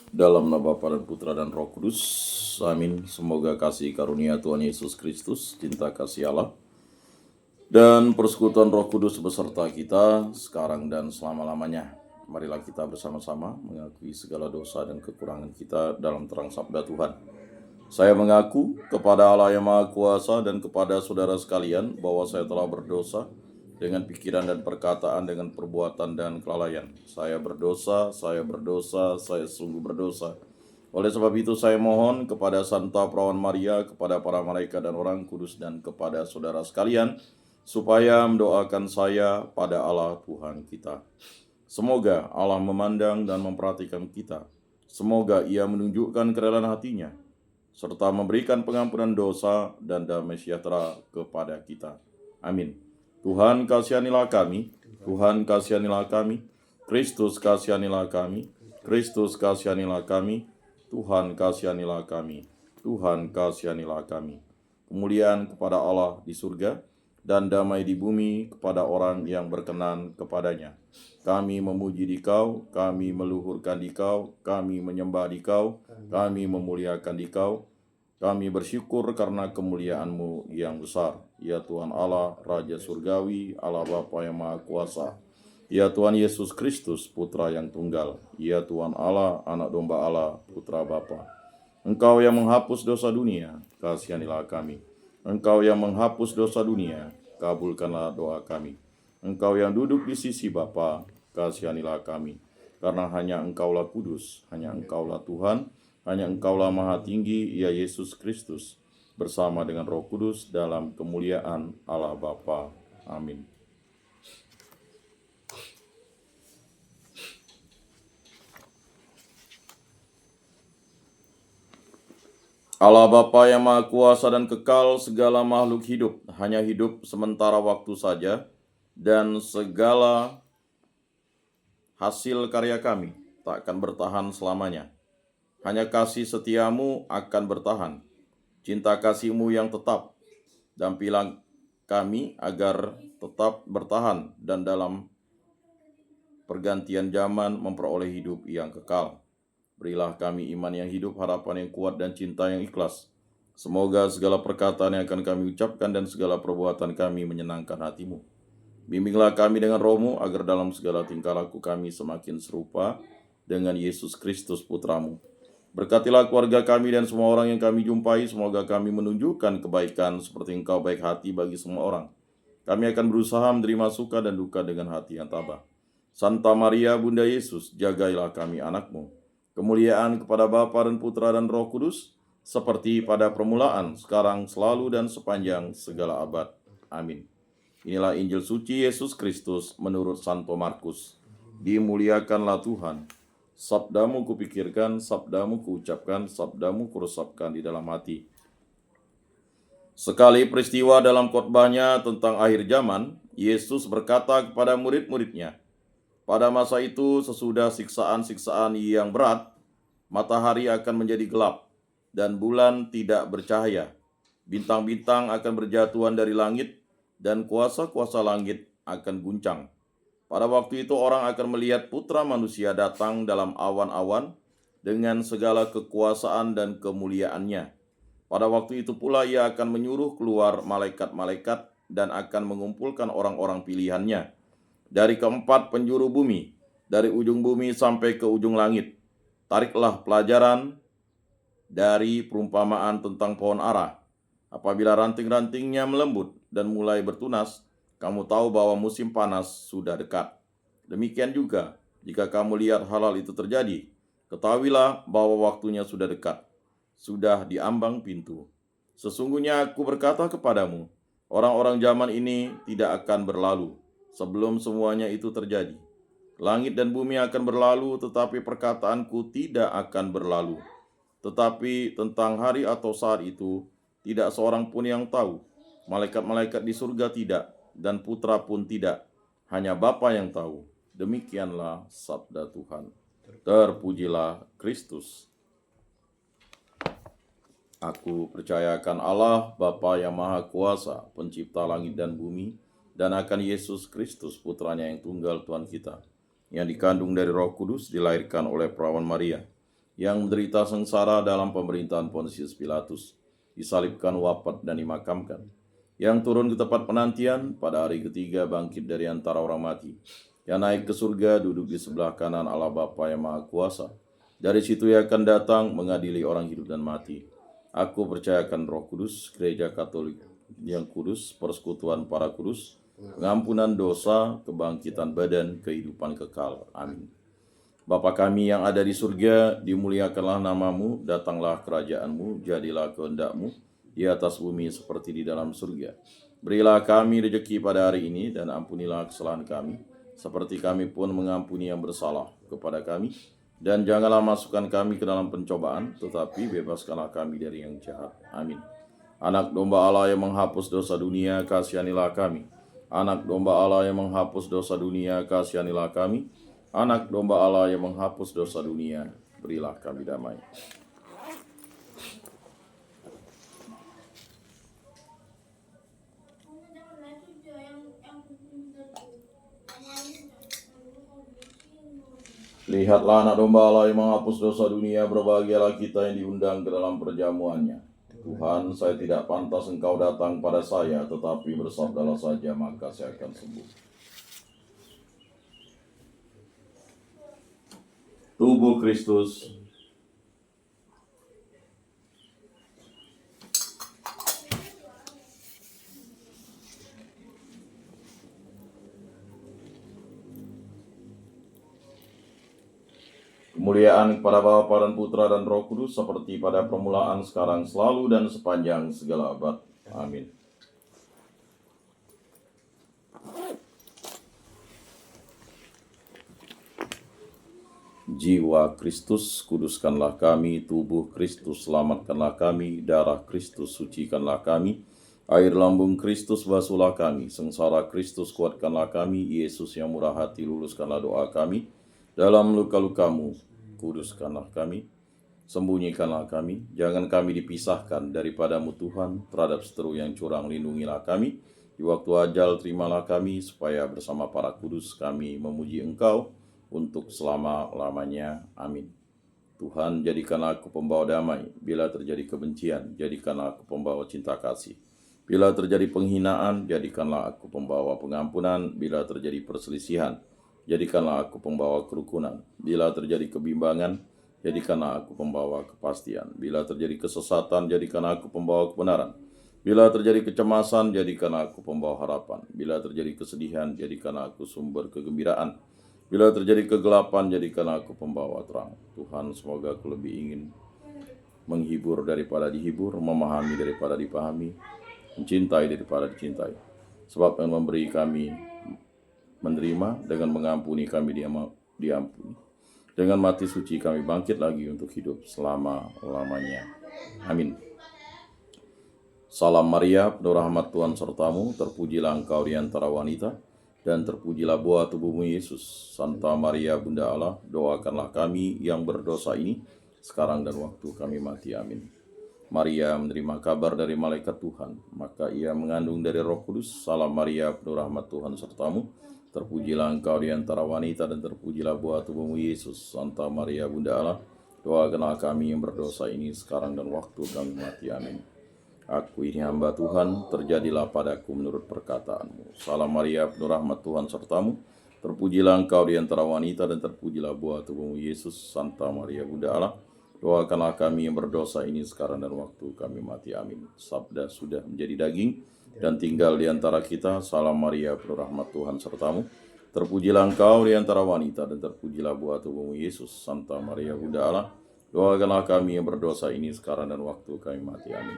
Dalam nama Bapa dan Putra dan Roh Kudus, amin. Semoga kasih karunia Tuhan Yesus Kristus, cinta kasih Allah, dan persekutuan Roh Kudus beserta kita sekarang dan selama-lamanya. Marilah kita bersama-sama mengakui segala dosa dan kekurangan kita dalam terang sabda Tuhan. Saya mengaku kepada Allah yang Maha Kuasa dan kepada saudara sekalian bahwa saya telah berdosa dengan pikiran dan perkataan, dengan perbuatan dan kelalaian. Saya berdosa, saya sungguh berdosa. Oleh sebab itu saya mohon kepada Santa Perawan Maria, kepada para malaikat dan orang kudus, dan kepada saudara sekalian, supaya mendoakan saya pada Allah Tuhan kita. Semoga Allah memandang dan memperhatikan kita. Semoga Ia menunjukkan kerelaan hatinya, serta memberikan pengampunan dosa dan damai sejahtera kepada kita. Amin. Tuhan kasihanilah kami, Tuhan kasihanilah kami, Kristus kasihanilah kami, Kristus kasihanilah kami, Tuhan kasihanilah kami, Tuhan kasihanilah kami. Kemuliaan kepada Allah di surga dan damai di bumi kepada orang yang berkenan kepadanya. Kami memuji Dikau, kami meluhurkan Dikau, kami menyembah Dikau, kami memuliakan Dikau. Kami bersyukur karena kemuliaan-Mu yang besar. Ya Tuhan Allah, Raja Surgawi, Allah Bapa yang Maha Kuasa. Ya Tuhan Yesus Kristus, Putra yang Tunggal. Ya Tuhan Allah, Anak Domba Allah, Putra Bapa. Engkau yang menghapus dosa dunia, kasihanilah kami. Engkau yang menghapus dosa dunia, kabulkanlah doa kami. Engkau yang duduk di sisi Bapa, kasihanilah kami. Karena hanya Engkaulah kudus, hanya Engkaulah Tuhan, hanya Engkaulah Maha Tinggi, ya Yesus Kristus, bersama dengan Roh Kudus dalam kemuliaan Allah Bapa. Amin. Allah Bapa yang Maha Kuasa dan kekal, segala makhluk hidup hanya hidup sementara waktu saja, dan segala hasil karya kami tak akan bertahan selamanya. Hanya kasih setiamu akan bertahan, cinta kasihmu yang tetap, dampingilah kami agar tetap bertahan dan dalam pergantian zaman memperoleh hidup yang kekal. Berilah kami iman yang hidup, harapan yang kuat, dan cinta yang ikhlas. Semoga segala perkataan yang akan kami ucapkan dan segala perbuatan kami menyenangkan hati-Mu. Bimbinglah kami dengan Roh-Mu agar dalam segala tingkah laku kami semakin serupa dengan Yesus Kristus Putra-Mu. Berkatilah keluarga kami dan semua orang yang kami jumpai. Semoga kami menunjukkan kebaikan seperti Engkau baik hati bagi semua orang. Kami akan berusaha menerima suka dan duka dengan hati yang tabah. Santa Maria Bunda Yesus, jagailah kami anak-Mu. Kemuliaan kepada Bapa dan Putra dan Roh Kudus, seperti pada permulaan, sekarang, selalu, dan sepanjang segala abad. Amin. Inilah Injil suci Yesus Kristus menurut Santo Markus. Dimuliakanlah Tuhan. Sabdamu kupikirkan, sabdamu kuucapkan, sabdamu kuresapkan di dalam hati. Sekali peristiwa dalam khotbahnya tentang akhir zaman, Yesus berkata kepada murid-muridnya, pada masa itu sesudah siksaan-siksaan yang berat, matahari akan menjadi gelap dan bulan tidak bercahaya. Bintang-bintang akan berjatuhan dari langit dan kuasa-kuasa langit akan guncang. Pada waktu itu orang akan melihat Putra Manusia datang dalam awan-awan dengan segala kekuasaan dan kemuliaannya. Pada waktu itu pula Ia akan menyuruh keluar malaikat-malaikat dan akan mengumpulkan orang-orang pilihannya dari keempat penjuru bumi, dari ujung bumi sampai ke ujung langit. Tariklah pelajaran dari perumpamaan tentang pohon ara. Apabila ranting-rantingnya melembut dan mulai bertunas, kamu tahu bahwa musim panas sudah dekat. Demikian juga, jika kamu lihat hal-hal itu terjadi, ketahuilah bahwa waktunya sudah dekat, sudah diambang pintu. Sesungguhnya aku berkata kepadamu, orang-orang zaman ini tidak akan berlalu sebelum semuanya itu terjadi. Langit dan bumi akan berlalu, tetapi perkataanku tidak akan berlalu. Tetapi tentang hari atau saat itu, tidak seorang pun yang tahu. Malaikat-malaikat di surga tidak, dan Putra pun tidak. Hanya Bapa yang tahu. Demikianlah sabda Tuhan. Terpujilah Kristus. Aku percayakan Allah, Bapa yang Maha Kuasa, pencipta langit dan bumi, dan akan Yesus Kristus, Putranya yang tunggal Tuhan kita, yang dikandung dari Roh Kudus, dilahirkan oleh perawan Maria, yang menderita sengsara dalam pemerintahan Pontius Pilatus, disalibkan, wafat, dan dimakamkan, yang turun ke tempat penantian, pada hari ketiga bangkit dari antara orang mati, yang naik ke surga, duduk di sebelah kanan Allah Bapa yang Maha Kuasa. Dari situ ia akan datang mengadili orang hidup dan mati. Aku percayakan Roh Kudus, Gereja Katolik yang kudus, persekutuan para kudus, pengampunan dosa, kebangkitan badan, kehidupan kekal. Amin. Bapa kami yang ada di surga, dimuliakanlah namamu, datanglah kerajaanmu, jadilah kehendakmu, di atas bumi seperti di dalam surga. Berilah kami rezeki pada hari ini, dan ampunilah kesalahan kami, seperti kami pun mengampuni yang bersalah kepada kami. Dan janganlah masukkan kami ke dalam pencobaan, tetapi bebaskanlah kami dari yang jahat. Amin. Anak domba Allah yang menghapus dosa dunia, kasihanilah kami. Anak domba Allah yang menghapus dosa dunia, kasihanilah kami. Anak domba Allah yang menghapus dosa dunia, berilah kami damai. Lihatlah anak domba Allah yang menghapus dosa dunia, berbahagialah kita yang diundang ke dalam perjamuannya. Tuhan, saya tidak pantas Engkau datang pada saya, tetapi bersabdalah saja, maka saya akan sembuh. Tubuh Kristus. Kemuliaan kepada Bapa dan Putra dan Roh Kudus, seperti pada permulaan, sekarang, selalu, dan sepanjang segala abad. Amin. Jiwa Kristus, kuduskanlah kami. Tubuh Kristus, selamatkanlah kami. Darah Kristus, sucikanlah kami. Air lambung Kristus, basuhlah kami. Sengsara Kristus, kuatkanlah kami. Yesus yang murah hati, luluskanlah doa kami. Dalam luka-lukamu, kuduskanlah kami. Sembunyikanlah kami. Jangan kami dipisahkan daripadamu Tuhan. Terhadap seteru yang curang, lindungilah kami. Di waktu ajal, terimalah kami, supaya bersama para kudus kami memuji Engkau untuk selama-lamanya. Amin. Tuhan, jadikanlah aku pembawa damai. Bila terjadi kebencian, jadikanlah aku pembawa cinta kasih. Bila terjadi penghinaan, jadikanlah aku pembawa pengampunan. Bila terjadi perselisihan, jadikanlah aku pembawa kerukunan. Bila terjadi kebimbangan, jadikanlah aku pembawa kepastian. Bila terjadi kesesatan, jadikanlah aku pembawa kebenaran. Bila terjadi kecemasan, jadikanlah aku pembawa harapan. Bila terjadi kesedihan, jadikanlah aku sumber kegembiraan. Bila terjadi kegelapan, jadikanlah aku pembawa terang. Tuhan, semoga aku lebih ingin menghibur daripada dihibur, memahami daripada dipahami, mencintai daripada dicintai. Sebab yang memberi kami menerima, dengan mengampuni kami diampuni. Dengan mati suci kami bangkit lagi untuk hidup selama-lamanya. Amin. Salam Maria, penuh rahmat Tuhan sertamu, terpujilah engkau di antara wanita, dan terpujilah buah tubuhmu Yesus. Santa Maria Bunda Allah, doakanlah kami yang berdosa ini, sekarang dan waktu kami mati. Amin. Maria menerima kabar dari malaikat Tuhan, maka ia mengandung dari Roh Kudus. Salam Maria, penuh rahmat Tuhan sertamu, terpujilah engkau di antara wanita, dan terpujilah buah tubuhmu Yesus. Santa Maria Bunda Allah, doakanlah kami yang berdosa ini, sekarang dan waktu kami mati. Amin. Aku ini hamba Tuhan, terjadilah padaku menurut perkataanmu. Salam Maria, penuh rahmat Tuhan sertamu, terpujilah engkau di antara wanita, dan terpujilah buah tubuhmu Yesus. Santa Maria Bunda Allah, doakanlah kami yang berdosa ini, sekarang dan waktu kami mati. Amin. Sabda sudah menjadi daging dan tinggal di antara kita. Salam Maria, penuh rahmat Tuhan sertamu, terpujilah engkau di antara wanita, dan terpujilah buah tubuhmu Yesus. Santa Maria Bunda Allah, doakanlah kami yang berdosa ini, sekarang dan waktu kami mati. Amin.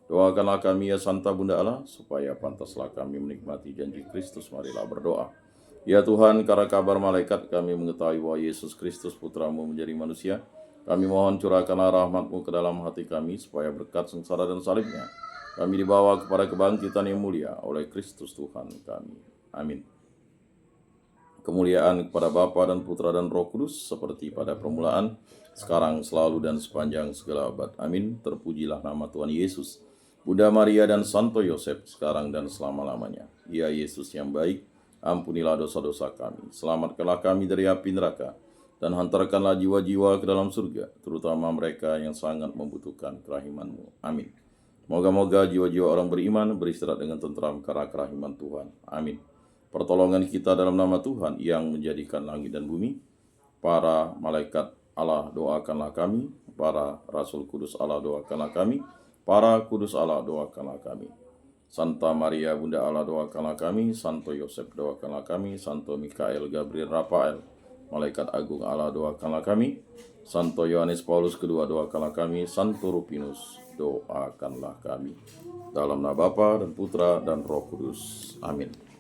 Doakanlah kami ya Santa Bunda Allah, supaya pantaslah kami menikmati janji Kristus. Marilah berdoa. Ya Tuhan, karena kabar malaikat kami mengetahui bahwa Yesus Kristus Putramu menjadi manusia, kami mohon curahkanlah rahmat-Mu ke dalam hati kami, supaya berkat sengsara dan salibnya kami dibawa kepada kebangkitan yang mulia oleh Kristus Tuhan kami. Amin. Kemuliaan kepada Bapa dan Putra dan Roh Kudus, seperti pada permulaan, sekarang, selalu, dan sepanjang segala abad. Amin. Terpujilah nama Tuhan Yesus, Bunda Maria dan Santo Yosef, sekarang dan selama-lamanya. Ya Yesus yang baik, ampunilah dosa-dosa kami, selamatkanlah kami dari api neraka, dan hantarkanlah jiwa-jiwa ke dalam surga, terutama mereka yang sangat membutuhkan kerahiman-Mu. Amin. Moga-moga jiwa-jiwa orang beriman beristirahat dengan tentram karena kerahiman Tuhan. Amin. Pertolongan kita dalam nama Tuhan yang menjadikan langit dan bumi. Para malaikat Allah doakanlah kami. Para rasul kudus Allah doakanlah kami. Para kudus Allah doakanlah kami. Santa Maria Bunda Allah doakanlah kami. Santo Yosef doakanlah kami. Santo Mikael, Gabriel, Rafael, malaikat agung Allah doakanlah kami. Santo Yohanes Paulus kedua doakanlah kami. Santo Rupinus doakanlah kami. Dalam nama Bapa dan Putra dan Roh Kudus. Amin.